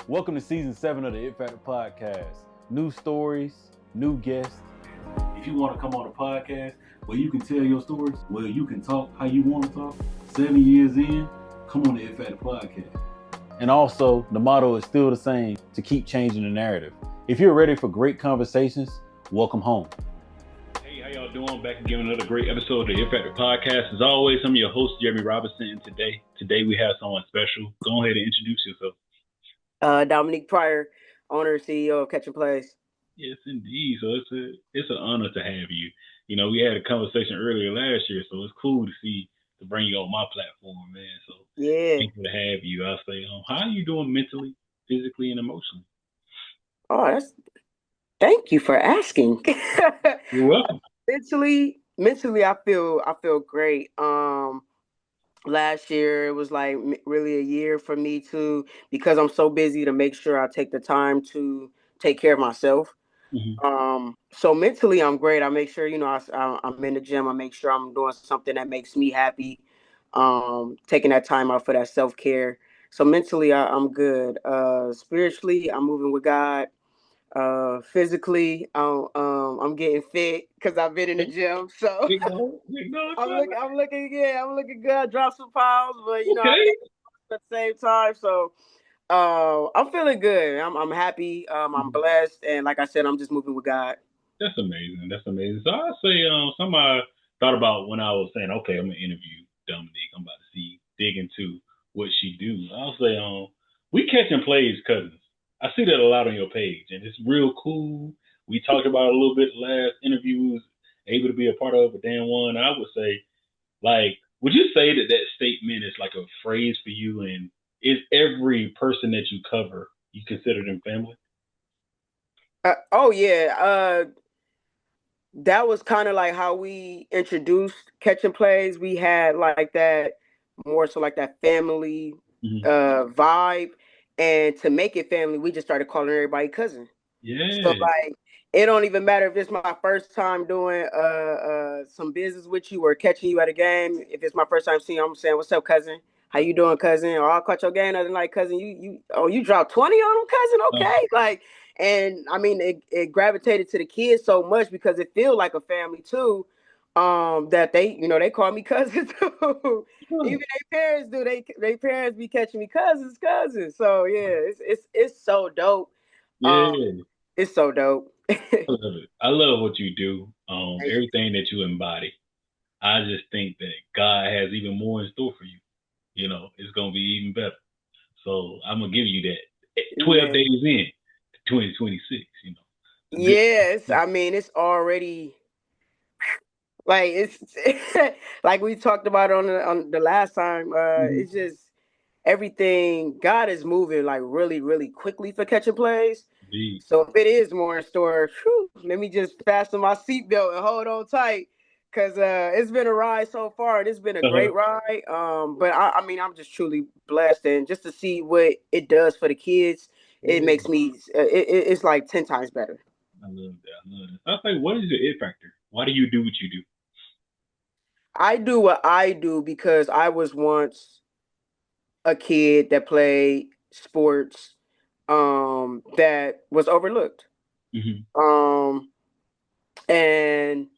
Welcome to season 7 of the It Factor podcast. New stories, new guests. If you want to come on a podcast where you can tell your stories, where you can talk how you want to talk, 7 years in, come on the It Factor podcast. And also, the motto is still the same, to keep changing the narrative. If you're ready for great conversations, welcome home. Hey, how y'all doing? Back again with another great episode of the It Factor podcast. As always, I'm your host, Jeremy Robinson, and today we have someone special. Go ahead and introduce yourself. Dominique Pryor, owner and CEO of Catch and Plays. Yes, indeed. So it's an honor to have you. You know, we had a conversation earlier last year, so it's cool to bring you on my platform, man. So yeah, thankful to have you. I'll say, how are you doing mentally, physically, and emotionally? Oh, thank you for asking. You're welcome. Mentally, I feel great. Last year it was like really a year for me because I'm so busy to make sure I take the time to take care of myself. Mm-hmm. So mentally I'm great. I make sure, I'm in the gym. I make sure I'm doing something that makes me happy. Taking that time out for that self-care. So mentally I'm good. Spiritually, I'm moving with God. Physically, I'm getting fit because I've been in the gym. So I'm looking good. I dropped some pounds, but I think at the same time. So I'm feeling good. I'm happy. I'm blessed, and like I said, I'm just moving with God. That's amazing. So I say, somebody thought about when I was saying, okay, I'm gonna interview Dominique. I'm about to dig into what she do. I'll say, we catch and plays cousins. I see that a lot on your page, and it's real cool. We talked about it a little bit last interview. We was able to be a part of a damn one. I would say, like, would you say that statement is like a phrase for you? And is every person that you cover, you consider them family? Oh yeah. That was kind of like how we introduced Catch and Plays. We had like that more so like that family vibe, and to make it family, we just started calling everybody cousin. Yeah. So like, it don't even matter if it's my first time doing some business with you or catching you at a game. If it's my first time seeing you, I'm saying, "What's up, cousin? How you doing, cousin?" Or I'll catch your game other night, cousin. You dropped 20 on them, cousin. Okay, like. And I mean, it gravitated to the kids so much because it feels like a family too. That they call me cousin too. Even their parents do. They parents be catching me cousins. So yeah, it's so dope. Yeah, it's so dope. I love it. I love what you do. Everything that you embody. I just think that God has even more in store for you. You know, it's gonna be even better. So I'm gonna give you that. 12 days in. 2026, you know. Yes, I mean it's already like it's like we talked about on the last time. It's just everything. God is moving like really, really quickly for Catch and Plays. Indeed. So if it is more in store, let me just fasten my seatbelt and hold on tight, because it's been a ride so far. It's been a great ride. But I mean, I'm just truly blessed, and just to see what it does for the kids, it makes me. It's like 10 times better. I love that. I was like, what is your it factor? Why do you do what you do? I do what I do because I was once a kid that played sports that was overlooked. And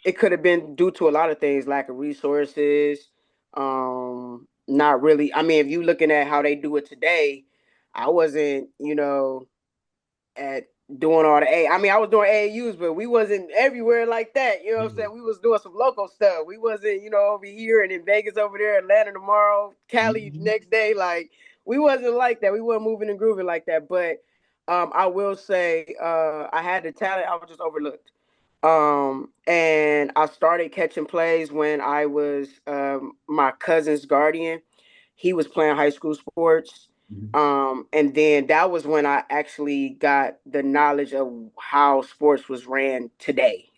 it could have been due to a lot of things, lack of resources. Not really. I mean, if you looking at how they do it today, I wasn't, at doing all the A. I mean, I was doing AAUs, but we wasn't everywhere like that. You know what I'm saying? We was doing some local stuff. We wasn't, over here and in Vegas over there, Atlanta tomorrow, Cali next day. Like, we wasn't like that. We weren't moving and grooving like that. But I will say I had the talent. I was just overlooked. And I started catching plays when I was my cousin's guardian. He was playing high school sports. And then that was when I actually got the knowledge of how sports was ran today,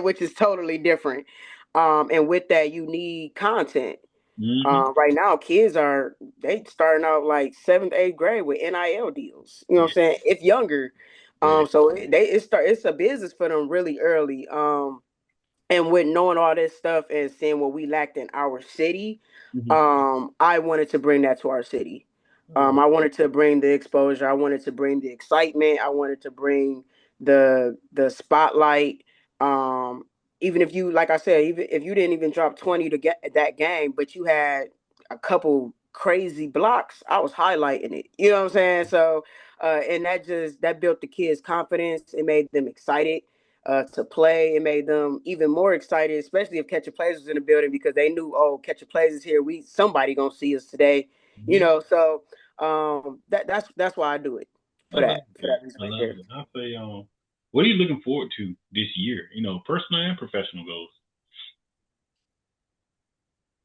which is totally different. And with that, you need content. Right now, kids they starting out like 7th, 8th grade with NIL deals. You know what I'm saying? If younger. So it's a business for them really early. And with knowing all this stuff and seeing what we lacked in our city, I wanted to bring that to our city. I wanted to bring the exposure. I wanted to bring the excitement. I wanted to bring the spotlight. Um, Even if you, like I said, even if you didn't even drop 20 to get that game, but you had a couple crazy blocks, I was highlighting it. You know what I'm saying? So, and that built the kids' confidence. It made them excited to play. It made them even more excited, especially if Catch a Plays was in the building because they knew, oh, Catch a Plays is here. Somebody gonna see us today. You Mhm. know, so that's why I do it I love for it. that reason I right love there. it. I say, what are you looking forward to this year? Personal and professional goals.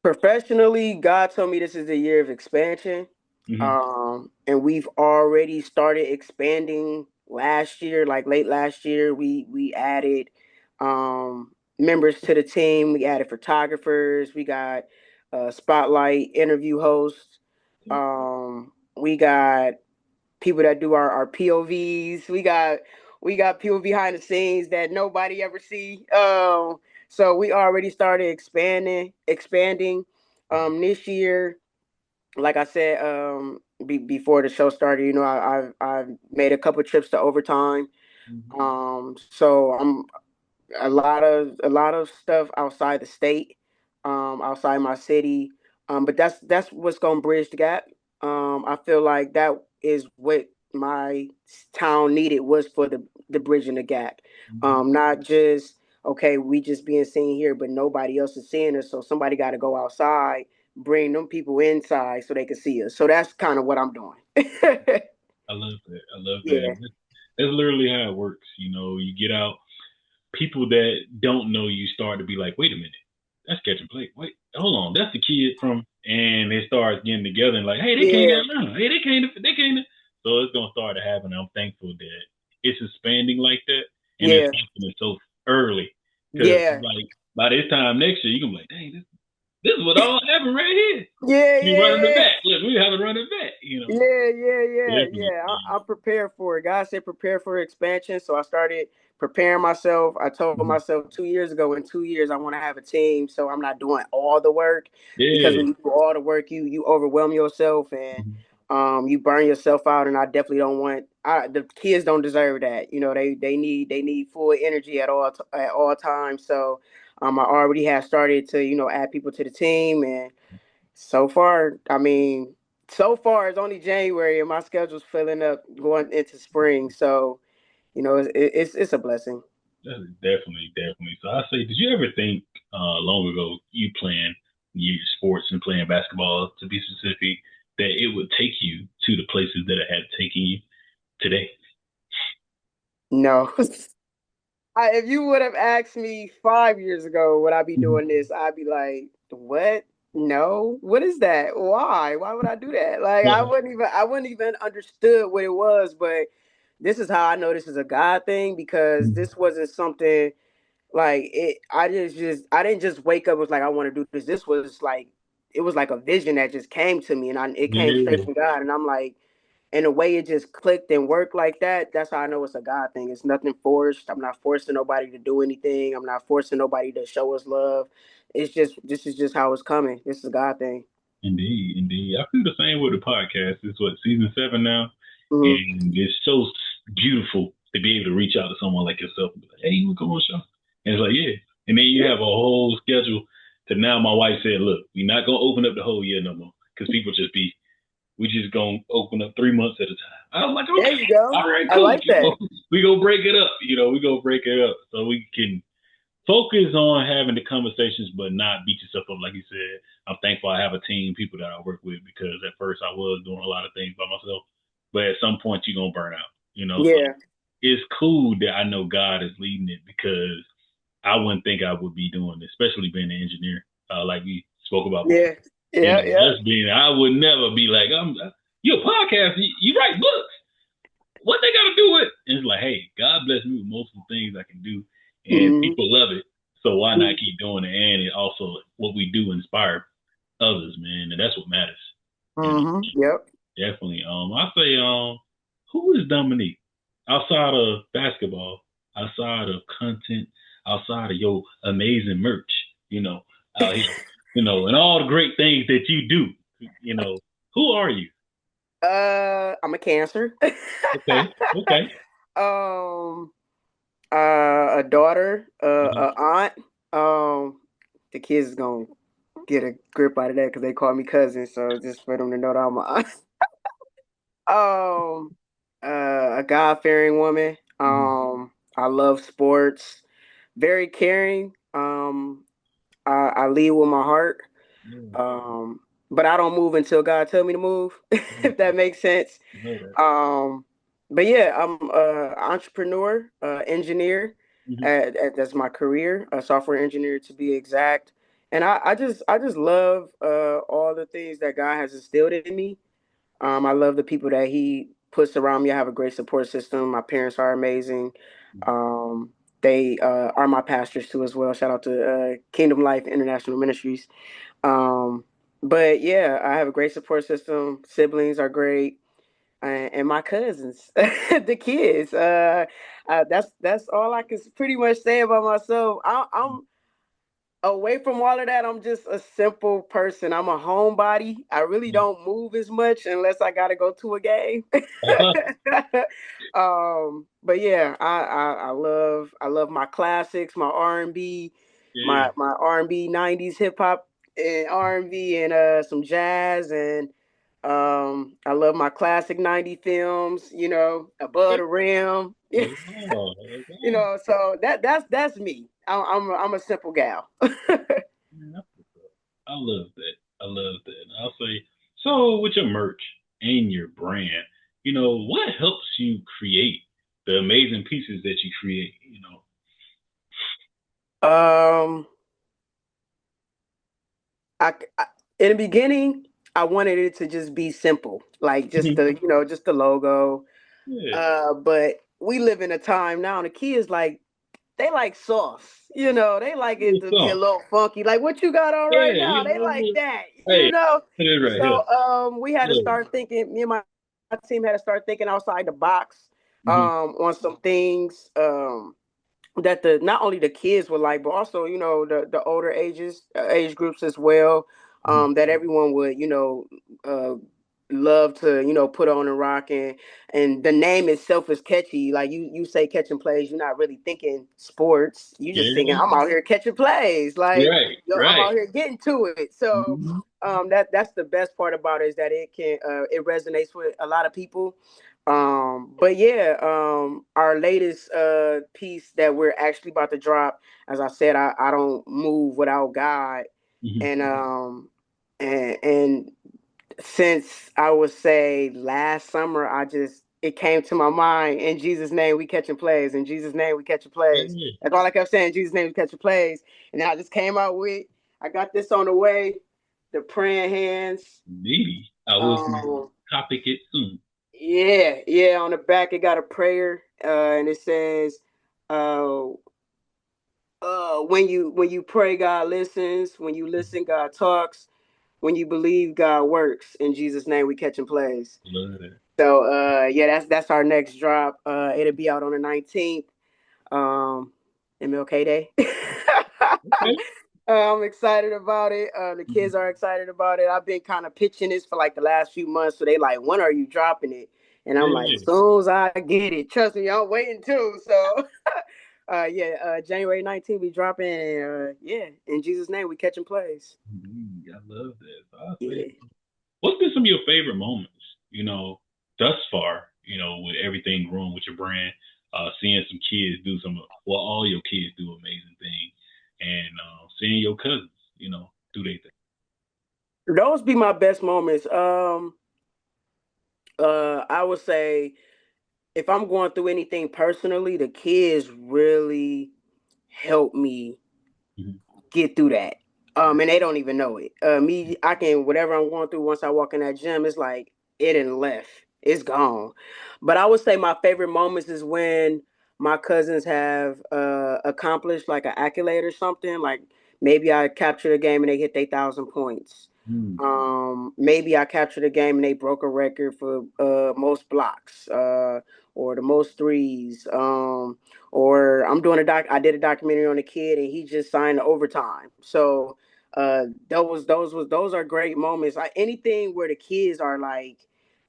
Professionally, God told me this is a year of expansion. Hmm. And we've already started expanding last year, like late last year. We added members to the team. We added photographers. We got spotlight interview hosts. We got people that do our POVs. We got people behind the scenes that nobody ever see. So we already started expanding this year. Like I said, before the show started, I've made a couple trips to overtime. Hmm. So I'm a lot of stuff outside the state, outside my city. But that's what's gonna bridge the gap. I feel like that is what my town needed was for the bridging the gap. Hmm. Not just okay, we just being seen here, but nobody else is seeing us. So somebody got to go outside, bring them people inside so they can see us. So that's kind of what I'm doing. I love that. I love that. Yeah, That's literally how it works. You get out, people that don't know you start to be like, wait a minute, that's Catch and Play. Wait, hold on, that's the kid from, and they start getting together and like, hey, they came to yeah, Atlanta. Hey, they came to. So it's gonna start to happen. I'm thankful that it's expanding like that, and it's yeah, happening so early. Because yeah, like by this time next year, you can be like, dang, this is what all happened right here. yeah, We yeah, running the yeah. back. Look, we have to run it back. Yeah, yeah, yeah, Definitely. yeah. I'm prepared for it. God said prepare for expansion. So I started preparing myself. I told Mhm. myself 2 years ago, in 2 years, I want to have a team. So I'm not doing all the work because Yeah. when you do all the work, you overwhelm yourself and Mhm. you burn yourself out. And I definitely don't want the kids don't deserve that. They need full energy at all times. So I already have started to add people to the team and so far, it's only January and my schedule's filling up going into spring. So, it's a blessing. That's definitely, definitely. So I say, did you ever think long ago you playing your sports and playing basketball to be specific that it would take you to the places that it had taken you today? No. If you would have asked me 5 years ago, would I be Mhm. doing this? I'd be like, what? No. What is that? Why? Why would I do that? Like I wouldn't even understood what it was, but this is how I know this is a God thing because Mhm. this wasn't something like it. I didn't just wake up and was like I want to do this. This was like it was like a vision that just came to me, and it came straight Yeah, from God. And I'm like, and the way it just clicked and worked like that, that's how I know it's a God thing. It's nothing forced. I'm not forcing nobody to do anything. I'm not forcing nobody to show us love. It's just this is just how it's coming. This is a God thing. indeed, indeed. I feel the same with the podcast. It's what, season 7 now, Hmm. and it's so beautiful to be able to reach out to someone like yourself and be like, "Hey, you want to come on the show?" And it's like, yeah. And then you Yeah. have a whole schedule. To now, my wife said, "Look, we're not gonna open up the whole year no more because people just be we just gonna open up 3 months at a time." I was like, There okay, you go. all right, I cool. like that. We gonna break it up. We gonna break it up so we can focus on having the conversations, but not beat yourself up. Like you said, I'm thankful I have a team, people that I work with, because at first I was doing a lot of things by myself, but at some point you're gonna burn out. So Yeah. it's cool that I know God is leading it because I wouldn't think I would be doing this, especially being an engineer, like we spoke about before. Yeah. Yeah. Yeah. Just being, I would never be like, you're a podcast, you write books. What they got to do with? And it's like, hey, God bless me with multiple things I can do, and Hmm. people love it. So why not keep doing it? And it also what we do inspire others, man, and that's what matters. You know, Hmm. Yep. definitely. I say, who is Dominique outside of basketball, outside of content, outside of your amazing merch? You know, out here, and all the great things that you do. You know, who are you? I'm a Cancer. Okay. Okay. um, a daughter, a aunt. Um, the kids is gonna get a grip out of that because they call me cousin. So just for them to know that I'm a aunt. A God fearing woman. Mhm. I love sports. Very caring. I lead with my heart. Yeah. Um, but I don't move until God tell me to move, Mhm. if that makes sense. I know that. But yeah, I'm a entrepreneur, engineer. Mhm. That's my career, a software engineer to be exact. And I just love all the things that God has instilled in me. I love the people that He puts around me. I have a great support system. My parents are amazing. Um, they are my pastors too as well. Shout out to Kingdom Life International Ministries. Um, but yeah, I have a great support system. Siblings are great, and my cousins, the kids. That's all I can pretty much say about myself. I'm away from all of that. I'm just a simple person. I'm a homebody. I really don't move as much unless I got to go to a game. Uh-huh. But yeah, I love my classics, my R&B, Yeah. my R&B '90s hip hop and R&B and some jazz and I love my classic '90s films. Above Okay. the Rim. Oh, okay. So that's me. I'm a simple gal. Man, that's what's up. I love that. I love that. And I'll say, so with your merch and your brand, what helps you create the amazing pieces that you create? um, I in the beginning, I wanted it to just be simple, like just Mhm. the logo. Yeah. But we live in a time now, and the kids they like sauce. They like it What's to be a up? little funky. Like what you got on right Yeah, now, they like that. hey, it is right here. So we had to Look. start thinking. Me and my team had to start thinking outside the box Hmm. on some things. That the not only the kids would like, but also the older age groups as well. Hmm. That everyone would uh, love to put on and rock and the name itself is catchy. Like you say catching plays, you're not really thinking sports. You just thinking Yeah. I'm out here catching plays. Like Right. I'm Right. out here getting to it. So Hmm. that's the best part about it is that it resonates with a lot of people. But yeah, our latest piece that we're actually about to drop, as I said, I don't move without God. Hmm. And since I would say last summer, it came to my mind, in Jesus' name we catching plays, in Jesus' name we catching plays. Hey, That's all I kept saying, in Jesus' name we catching plays. And then I just came out with I got this on the way, the praying hands. maybe I will be Um topic it soon. yeah, on the back it got a prayer, and it says, uh, when you pray, God listens. When you listen, God talks. When you believe, God works. In Jesus' name, we catching plays. Love that. So yeah, that's our next drop. It'll be out on the 19th. Um, MLK Day. Okay. I'm excited about it. The Mhm. kids are excited about it. I've been kind of pitching this for like the last few months. So they like, when are you dropping it? And I'm like, as Yeah. soon as I get it, trust me, I'm waiting too. So yeah, January 19th we dropping. And, yeah, in Jesus' name we catching plays. I love that. So I'll say, Yeah. what's been some of your favorite moments, thus far, with everything growing with your brand, seeing some kids do well, all your kids do amazing things, and seeing your cousins, do they thing. Those be my best moments. I would say if I'm going through anything personally, the kids really help me Mhm. get through that. And they don't even know it. I can whatever I'm going through. Once I walk in that gym, it's like it and left. It's gone. But I would say my favorite moments is when my cousins have accomplished like an accolade or something. Like maybe I captured a game and they hit 1,000 points. Mm. Maybe I captured a game and they broke a record for most blocks or the most threes. Or I did a documentary on a kid and he just signed the overtime. So those are great moments. Anything where the kids are like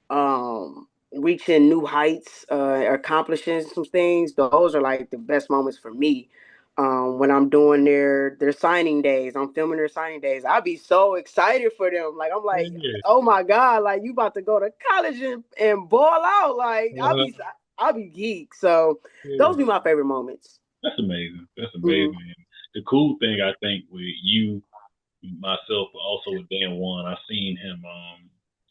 reaching new heights, accomplishing some things. Those are like the best moments for me. When I'm doing their signing days, I'm filming their signing days. I'll be so excited for them. Like I'm like, Yeah. oh my god, like you about to go to college and ball out. Like Uh, I'll be geek. So yeah. those be my favorite moments. That's amazing. That's Hmm. amazing. And the cool thing I think with you, myself, but also with Dan One, I seen him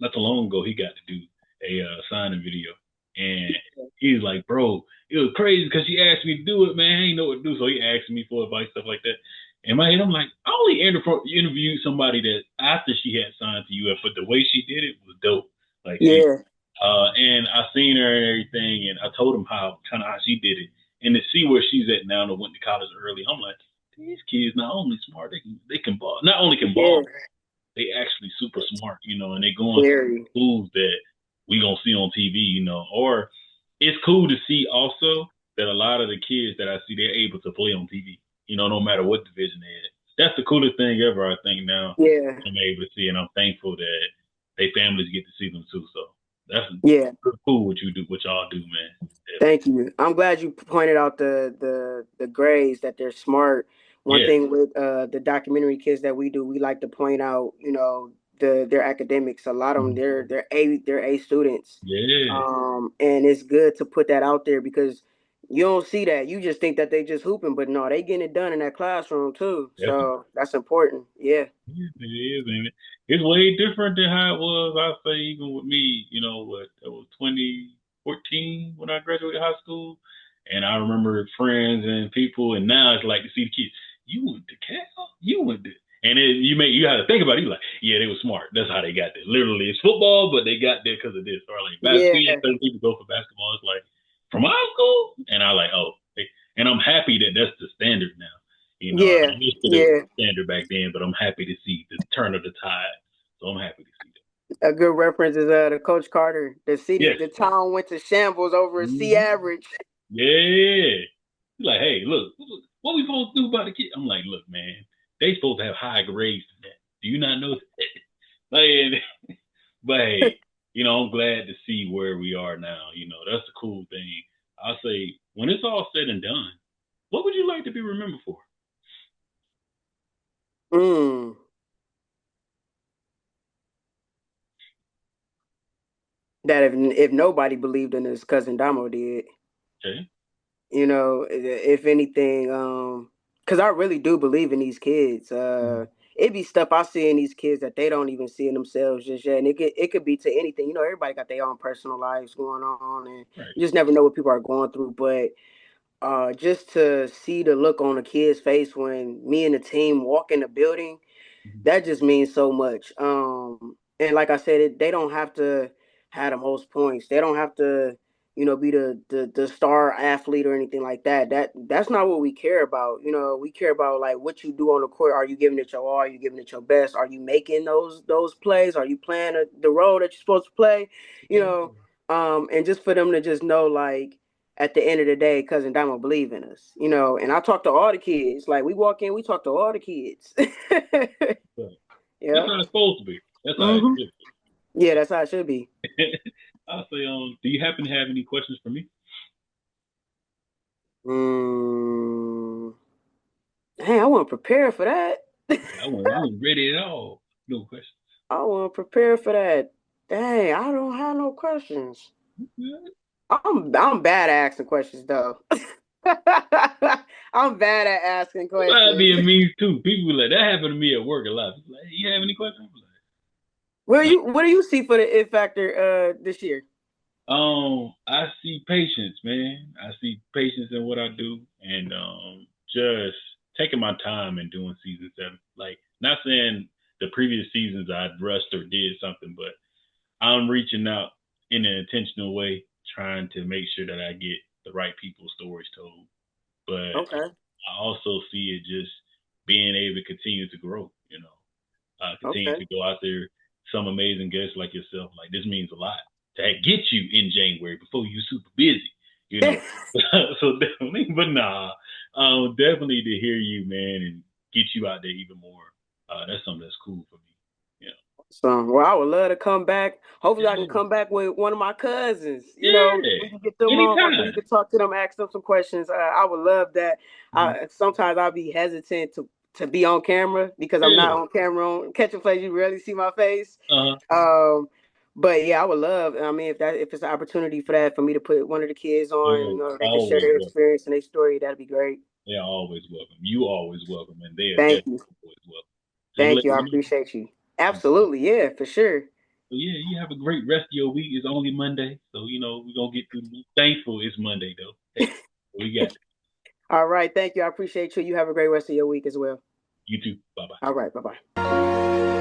not too long ago. He got to do a signing video, and he's like, "Bro, it was crazy because she asked me to do it, man. I ain't know what to do, so he asked me for advice, stuff like that." In my head, I'm like, I only interviewed somebody that after she had signed to UF, but the way she did it was dope. Like, Yeah, and I seen her and everything, and I told him how kind of how she did it, and to see where she's at now, and went to college early. I'm like, these kids not only smart, they can ball. Not only can yeah, ball, they actually super smart, and they going to very. schools that we gonna see on TV, Or it's cool to see also that a lot of the kids that I see they're able to play on TV, no matter what division they're in. That's the coolest thing ever, I think. Now Yeah, I'm able to see, and I'm thankful that they families get to see them too. So that's yeah. cool what you do, what y'all do, man. Thank you. I'm glad you pointed out the grades that they're smart. One Yeah, thing with the documentary kids that we do, we like to point out, their academics. A lot of them, they're A students, yeah, and it's good to put that out there because you don't see that. You just think that they just hooping, but no, they getting it done in that classroom too. definitely. So that's important. Yeah. It is, and it's way different than how it was. I say even with me, what that was 2014 when I graduated high school, and I remember friends and people, and now it's like to see the kids. You went to Cal, you went to, and it, you have to think about it. You like, yeah, they were smart. That's how they got there. Literally, it's football, but they got there because of this. Or like basketball, Yeah. certain people go for basketball. It's like from high school, and I like, oh, hey. And I'm happy that that's the standard now. Yeah. I wish that it was Yeah. standard back then, but I'm happy to see the turn of the tide. So I'm happy to see that. A good reference is the Coach Carter. Yes. The town went to shambles over a C Mm-hmm. average. Yeah. He's like, hey, look, what we supposed to do about the kid? I'm like, look, man, they supposed to have high grades than that. Do you not know that? Like, but hey, I'm glad to see where we are now. That's the cool thing. I'll say, when it's all said and done, what would you like to be remembered for? Mm. That if nobody believed in his cousin Damo did, Okay. if anything, because I really do believe in these kids. It be stuff I see in these kids that they don't even see in themselves just yet, and it could be to anything. Everybody got their own personal lives going on, and Right. you just never know what people are going through. But just to see the look on a kid's face when me and the team walk in the building, Mm-hmm. that just means so much. And like I said, they don't have to have the most points. They don't have to, be the star athlete or anything like that. That's not what we care about. We care about like what you do on the court. Are you giving it your all? Are you giving it your best? Are you making those plays? Are you playing the role that you're supposed to play? You know, and just for them to just know like at the end of the day, cousin Damo believe in us, and I talk to all the kids. Like we walk in, we talk to all the kids. That's Yeah. how it's supposed to be. That's how it Hmm. should Yeah, that's how it should be. be. I'll say, do you happen to have any questions for me? Mm. Hey, I wasn't prepared for that. I wasn't ready at all. No questions. I wasn't prepared for that. Dang, I don't have no questions. Good. I'm bad at asking questions though. I'm bad at asking Might questions. be a means too. People be like that happened to me at work a lot. People like, hey, you have any questions? What do you see for the it factor this year? I see patience, man. I see patience in what I do, and just taking my time and doing season 7. Like, not saying the previous seasons I'd rushed or did something, but I'm reaching out in an intentional way, trying to make sure that I get the right people's stories told. But Okay. I also see it just being able to continue to grow, continue Okay. to go out there, some amazing guests like yourself. Like, this means a lot to get you in January before you super busy, you know. So definitely, but nah, definitely to hear you, man, and get you out there even more. That's something that's cool for me. Yeah. Well, I would love to come back. Hopefully, I can Yeah. come back with one of my cousins. Yeah. We can get them on. We Anytime. can talk to them, ask them some questions. I would love that. Mhm. Sometimes I'll be hesitant to be on camera because I'm not Yeah. on camera. On Catching Plays, you rarely see my face. Uh-huh. But yeah, I would love. I mean, if it's an opportunity for that, for me to put one of the kids on, Yeah. they can share Always their welcome. experience and their story. That'd be great. They're always welcome. You always welcome, and they are Thank definitely you. always welcome. Just Thank let you. I me know. appreciate you. Absolutely. Yeah, for sure. So yeah, you have a great rest of your week. It's only Monday, so we're gonna get through. Thankful it's Monday though. Hey, we got it. All right. Thank you. I appreciate you. You have a great rest of your week as well. You too. Bye bye. All right. Bye bye.